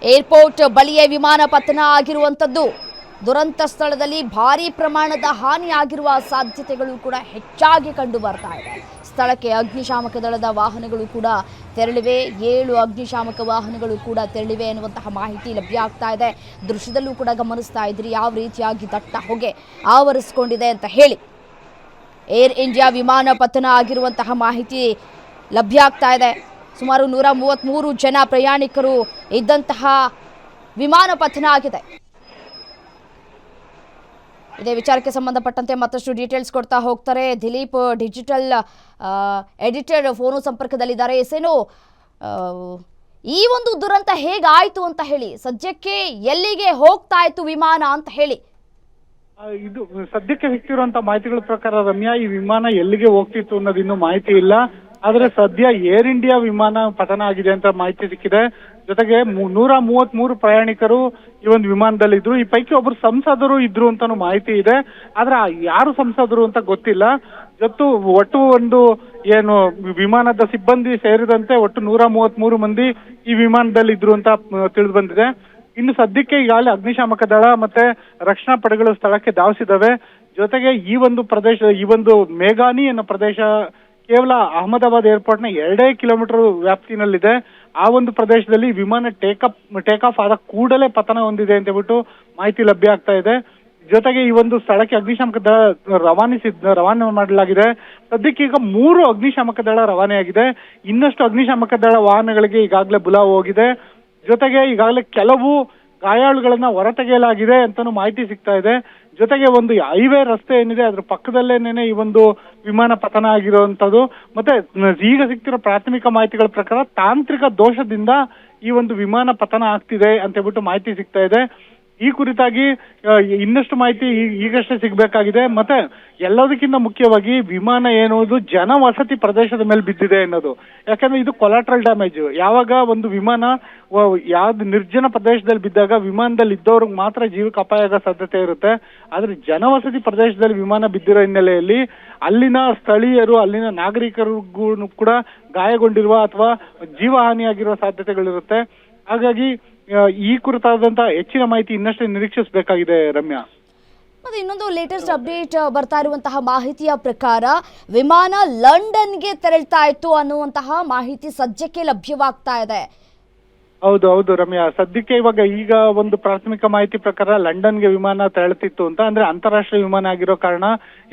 Airport ಬಳಿಯೇ ವಿಮಾನ ಪತನ ಆಗಿರುವಂಥದ್ದು. ದುರಂತ ಸ್ಥಳದಲ್ಲಿ ಭಾರೀ ಪ್ರಮಾಣದ ಹಾನಿಯಾಗಿರುವ ಸಾಧ್ಯತೆಗಳು ಕೂಡ ಹೆಚ್ಚಾಗಿ ಕಂಡು ಬರ್ತಾ ಇದೆ. ಸ್ಥಳಕ್ಕೆ ಅಗ್ನಿಶಾಮಕ ದಳದ ವಾಹನಗಳು ಕೂಡ ತೆರಳಿವೆ. 7 ಅಗ್ನಿಶಾಮಕ ವಾಹನಗಳು ಕೂಡ ತೆರಳಿವೆ ಎನ್ನುವಂತಹ ಮಾಹಿತಿ ಲಭ್ಯ ಆಗ್ತಾ ಇದೆ. ದೃಶ್ಯದಲ್ಲೂ ಕೂಡ ಗಮನಿಸ್ತಾ ಇದ್ರಿ ಯಾವ ರೀತಿಯಾಗಿ ದಟ್ಟ ಹೊಗೆ ಆವರಿಸಿಕೊಂಡಿದೆ ಅಂತ ಹೇಳಿ. ಏರ್ ಇಂಡಿಯಾ ವಿಮಾನ ಪತನ ಆಗಿರುವಂತಹ ಮಾಹಿತಿ ಲಭ್ಯ ಆಗ್ತಾ ಇದೆ. ಸುಮಾರು 133 ಜನ ಪ್ರಯಾಣಿಕರು ಇದ್ದಂತಹ ವಿಮಾನ ಪತನ ಆಗಿದೆ. ಇದೇ ವಿಚಾರಕ್ಕೆ ಸಂಬಂಧಪಟ್ಟಂತೆ ಮತ್ತಷ್ಟು ಡೀಟೇಲ್ಸ್ ಕೊಡ್ತಾ ಹೋಗ್ತಾರೆ ದಿಲೀಪ್, ಡಿಜಿಟಲ್ ಎಡಿಟರ್ ಫೋನು ಸಂಪರ್ಕದಲ್ಲಿದ್ದಾರೆ. ಎಸೇನು ಈ ಒಂದು ದುರಂತ ಹೇಗಾಯಿತು ಅಂತ ಹೇಳಿ, ಸದ್ಯಕ್ಕೆ ಎಲ್ಲಿಗೆ ಹೋಗ್ತಾ ಇತ್ತು ವಿಮಾನ ಅಂತ ಹೇಳಿ? ಇದು ಸದ್ಯಕ್ಕೆ ಸಿಕ್ತಿರುವಂತ ಮಾಹಿತಿಗಳ ಪ್ರಕಾರ ರಮ್ಯಾ, ಈ ವಿಮಾನ ಎಲ್ಲಿಗೆ ಹೋಗ್ತಿತ್ತು ಅನ್ನೋದು ಇನ್ನೂ ಮಾಹಿತಿ ಇಲ್ಲ. ಆದ್ರೆ ಸದ್ಯ ಏರ್ ಇಂಡಿಯಾ ವಿಮಾನ ಪತನ ಆಗಿದೆ ಅಂತ ಮಾಹಿತಿ ಸಿಕ್ಕಿದೆ. ಜೊತೆಗೆ 133 ಪ್ರಯಾಣಿಕರು ಈ ಒಂದು ವಿಮಾನದಲ್ಲಿದ್ರು. ಈ ಪೈಕಿ ಒಬ್ರು ಸಂಸದರು ಇದ್ರು ಅಂತಾನು ಮಾಹಿತಿ ಇದೆ. ಆದ್ರೆ ಯಾರು ಸಂಸದರು ಅಂತ ಗೊತ್ತಿಲ್ಲ. ಒಟ್ಟು ಒಂದು ಏನು ವಿಮಾನದ ಸಿಬ್ಬಂದಿ ಸೇರಿದಂತೆ ಒಟ್ಟು 133 ಮಂದಿ ಈ ವಿಮಾನದಲ್ಲಿ ಇದ್ರು ಅಂತ ತಿಳಿದು ಬಂದಿದೆ. ಇನ್ನು ಸದ್ಯಕ್ಕೆ ಈಗಾಗಲೇ ಅಗ್ನಿಶಾಮಕ ದಳ ಮತ್ತೆ ರಕ್ಷಣಾ ಪಡೆಗಳು ಸ್ಥಳಕ್ಕೆ ಧಾವಿಸಿದವೆ. ಜೊತೆಗೆ ಈ ಒಂದು ಮೇಘಾನಿ ಅನ್ನೋ ಪ್ರದೇಶ ಕೇವಲ ಅಹಮದಾಬಾದ್ ಏರ್ಪೋರ್ಟ್ ನ 2 ಕಿಲೋಮೀಟರ್ ವ್ಯಾಪ್ತಿನಲ್ಲಿದೆ. ಆ ಒಂದು ಪ್ರದೇಶದಲ್ಲಿ ವಿಮಾನ ಟೇಕ್ ಆಫ್ ಆದ ಕೂಡಲೇ ಪತನ ಹೊಂದಿದೆ ಅಂತ ಹೇಳ್ಬಿಟ್ಟು ಮಾಹಿತಿ ಲಭ್ಯ ಆಗ್ತಾ ಇದೆ. ಜೊತೆಗೆ ಈ ಒಂದು ಸ್ಥಳಕ್ಕೆ ಅಗ್ನಿಶಾಮಕ ದಳ ರವಾನೆ ಮಾಡಲಾಗಿದೆ. ಸದ್ಯಕ್ಕೆ ಈಗ 3 ಅಗ್ನಿಶಾಮಕ ದಳ ರವಾನೆಯಾಗಿದೆ. ಇನ್ನಷ್ಟು ಅಗ್ನಿಶಾಮಕ ದಳ ವಾಹನಗಳಿಗೆ ಈಗಾಗಲೇ ಬುಲಾವ್ ಹೋಗಿದೆ. ಜೊತೆಗೆ ಈಗಾಗಲೇ ಕೆಲವು ಗಾಯಾಳುಗಳನ್ನ ಹೊರತೆಗೆಯಲಾಗಿದೆ ಅಂತಾನು ಮಾಹಿತಿ ಸಿಗ್ತಾ ಇದೆ. ಜೊತೆಗೆ ಒಂದು ಹೈವೇ ರಸ್ತೆ ಏನಿದೆ ಅದ್ರ ಪಕ್ಕದಲ್ಲೇನೆ ಈ ಒಂದು ವಿಮಾನ ಪತನ ಆಗಿರುವಂತದ್ದು. ಮತ್ತೆ ಈಗ ಸಿಗ್ತಿರೋ ಪ್ರಾಥಮಿಕ ಮಾಹಿತಿಗಳ ಪ್ರಕಾರ ತಾಂತ್ರಿಕ ದೋಷದಿಂದ ಈ ಒಂದು ವಿಮಾನ ಪತನ ಆಗ್ತಿದೆ ಅಂತ ಹೇಳ್ಬಿಟ್ಟು ಮಾಹಿತಿ ಸಿಗ್ತಾ ಇದೆ. ಈ ಕುರಿತಾಗಿ ಇನ್ನಷ್ಟು ಮಾಹಿತಿ ಈಗಷ್ಟೇ ಸಿಗ್ಬೇಕಾಗಿದೆ. ಮತ್ತೆ ಎಲ್ಲದಕ್ಕಿಂತ ಮುಖ್ಯವಾಗಿ ವಿಮಾನ ಎನ್ನುವುದು ಜನವಸತಿ ಪ್ರದೇಶದ ಮೇಲೆ ಬಿದ್ದಿದೆ ಅನ್ನೋದು. ಯಾಕಂದ್ರೆ ಇದು ಕೊಲಾಟ್ರಲ್ ಡ್ಯಾಮೇಜ್. ಯಾವಾಗ ಒಂದು ವಿಮಾನ ಯಾವ್ದು ನಿರ್ಜನ ಪ್ರದೇಶದಲ್ಲಿ ಬಿದ್ದಾಗ ವಿಮಾನದಲ್ಲಿ ಇದ್ದವ್ರಿಗೆ ಮಾತ್ರ ಜೀವಕ್ಕೆ ಅಪಾಯ ಆಗೋ ಸಾಧ್ಯತೆ ಇರುತ್ತೆ. ಆದ್ರೆ ಜನವಸತಿ ಪ್ರದೇಶದಲ್ಲಿ ವಿಮಾನ ಬಿದ್ದಿರೋ ಹಿನ್ನೆಲೆಯಲ್ಲಿ ಅಲ್ಲಿನ ಸ್ಥಳೀಯರು, ಅಲ್ಲಿನ ನಾಗರಿಕರಿಗೂ ಕೂಡ ಗಾಯಗೊಂಡಿರುವ ಅಥವಾ ಜೀವಹಾನಿಯಾಗಿರುವ ಸಾಧ್ಯತೆಗಳಿರುತ್ತೆ. ಹಾಗಾಗಿ ಈ ಕುರಿತಾದಂತ ಹೆಚ್ಚಿನ ಮಾಹಿತಿ ಇನ್ನಷ್ಟೇ ನಿರೀಕ್ಷಿಸಬೇಕಾಗಿದೆ ರಮ್ಯಾ. ಮತ್ತೆ ಇನ್ನೊಂದು ಲೇಟೆಸ್ಟ್ ಅಪ್ಡೇಟ್ ಬರ್ತಾ ಇರುವಂತಹ ಮಾಹಿತಿಯ ಪ್ರಕಾರ ವಿಮಾನ ಲಂಡನ್ಗೆ ತೆರಳ್ತಾ ಇತ್ತು ಅನ್ನುವಂತಹ ಮಾಹಿತಿ ಸದ್ಯಕ್ಕೆ ಲಭ್ಯವಾಗ್ತಾ ಇದೆ. ಹೌದು ರಮ್ಯಾ, ಸದ್ಯಕ್ಕೆ ಈಗ ಒಂದು ಪ್ರಾಥಮಿಕ ಮಾಹಿತಿ ಪ್ರಕಾರ ಲಂಡನ್ಗೆ ವಿಮಾನ ತೆರಳುತ್ತಿತ್ತು ಅಂತ. ಅಂದ್ರೆ ಅಂತಾರಾಷ್ಟ್ರೀಯ ವಿಮಾನ ಆಗಿರೋ ಕಾರಣ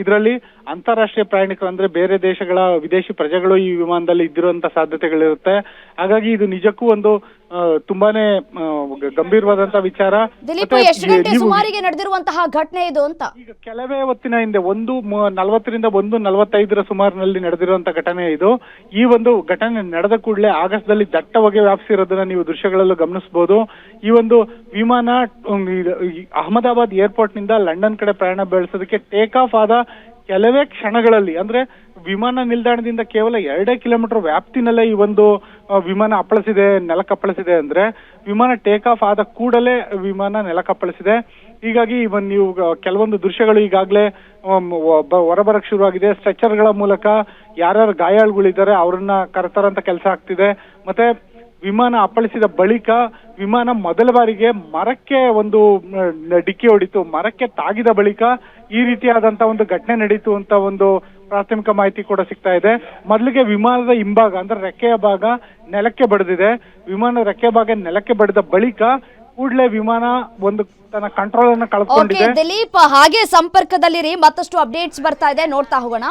ಇದರಲ್ಲಿ ಅಂತಾರಾಷ್ಟ್ರೀಯ ಪ್ರಯಾಣಿಕರು ಅಂದ್ರೆ ಬೇರೆ ದೇಶಗಳ ವಿದೇಶಿ ಪ್ರಜೆಗಳು ಈ ವಿಮಾನದಲ್ಲಿ ಇದ್ದಿರುವಂತ ಸಾಧ್ಯತೆಗಳಿರುತ್ತೆ. ಹಾಗಾಗಿ ಇದು ನಿಜಕ್ಕೂ ಒಂದು ತುಂಬಾನೇ ಗಂಭೀರವಾದಂತಹ ವಿಚಾರ. ದಿಲೀಪ್, ಎಷ್ಟು ಗಂಟೆ ಸುಮಾರಿಗೆ ನಡೆದಿರುವಂತಹ ಘಟನೆ ಇದು ಅಂತ? ಈಗ ಕೆಲವೇ ಹೊತ್ತಿನ ಹಿಂದೆ 1:40ರಿಂದ 1:45 ಸುಮಾರಿನಲ್ಲಿ ನಡೆದಿರುವಂತಹ ಘಟನೆ ಇದು. ಈ ಒಂದು ಘಟನೆ ನಡೆದ ಕೂಡಲೇ ಆಗಸದಲ್ಲಿ ದಟ್ಟ ಹೊಗೆ ವ್ಯಾಪಿಸಿರೋದನ್ನ ನೀವು ದೃಶ್ಯಗಳಲ್ಲೂ ಗಮನಿಸಬಹುದು. ಈ ಒಂದು ವಿಮಾನ ಅಹಮದಾಬಾದ್ ಏರ್ಪೋರ್ಟ್ ನಿಂದ ಲಂಡನ್ ಕಡೆ ಪ್ರಯಾಣ ಬೆಳೆಸೋದಕ್ಕೆ ಟೇಕ್ ಆಫ್ ಆದ ಕೆಲವೇ ಕ್ಷಣಗಳಲ್ಲಿ, ಅಂದ್ರೆ ವಿಮಾನ ನಿಲ್ದಾಣದಿಂದ ಕೇವಲ 2 ಕಿಲೋಮೀಟರ್ ವ್ಯಾಪ್ತಿನಲ್ಲೇ ಈ ಒಂದು ವಿಮಾನ ನೆಲಕ್ಕಪ್ಪಳಿಸಿದೆ. ಅಂದ್ರೆ ವಿಮಾನ ಟೇಕ್ ಆಫ್ ಆದ ಕೂಡಲೇ ವಿಮಾನ ನೆಲಕ್ಕಪ್ಪಳಿಸಿದೆ. ಹೀಗಾಗಿ ನೀವು ಕೆಲವೊಂದು ದೃಶ್ಯಗಳು ಈಗಾಗಲೇ ಹೊರಬರಕ್ ಶುರುವಾಗಿದೆ. ಸ್ಟ್ರೆಚರ್ಗಳ ಮೂಲಕ ಯಾರ್ಯಾರು ಗಾಯಾಳುಗಳಿದ್ದಾರೆ ಅವ್ರನ್ನ ಕರೆತರಂತ ಕೆಲಸ ಆಗ್ತಿದೆ. ಮತ್ತೆ ವಿಮಾನ ಅಪ್ಪಳಿಸಿದ ಬಳಿಕ ವಿಮಾನ ಮೊದಲ ಬಾರಿಗೆ ಮರಕ್ಕೆ ಒಂದು ಡಿಕ್ಕಿ ಹೊಡಿತು. ಮರಕ್ಕೆ ತಾಗಿದ ಬಳಿಕ ಈ ರೀತಿಯಾದಂತ ಒಂದು ಘಟನೆ ನಡೀತು ಅಂತ ಒಂದು ಪ್ರಾಥಮಿಕ ಮಾಹಿತಿ ಕೂಡ ಸಿಗ್ತಾ ಇದೆ. ಮೊದಲಿಗೆ ವಿಮಾನದ ಹಿಂಭಾಗ ಅಂದ್ರೆ ರೆಕ್ಕೆಯ ಭಾಗ ನೆಲಕ್ಕೆ ಬಡಿದಿದೆ. ವಿಮಾನ ರೆಕ್ಕೆ ಭಾಗ ನೆಲಕ್ಕೆ ಬಡಿದ ಬಳಿಕ ಕೂಡಲೇ ವಿಮಾನ ಒಂದು ತನ್ನ ಕಂಟ್ರೋಲ್ ಅನ್ನು ಕಳ್ಕೊಂಡಿದೆ. ದಿಲೀಪ್, ಹಾಗೆ ಸಂಪರ್ಕದಲ್ಲಿರಿ, ಮತ್ತಷ್ಟು ಅಪ್ಡೇಟ್ಸ್ ಬರ್ತಾ ಇದೆ, ನೋಡ್ತಾ ಹೋಗೋಣ.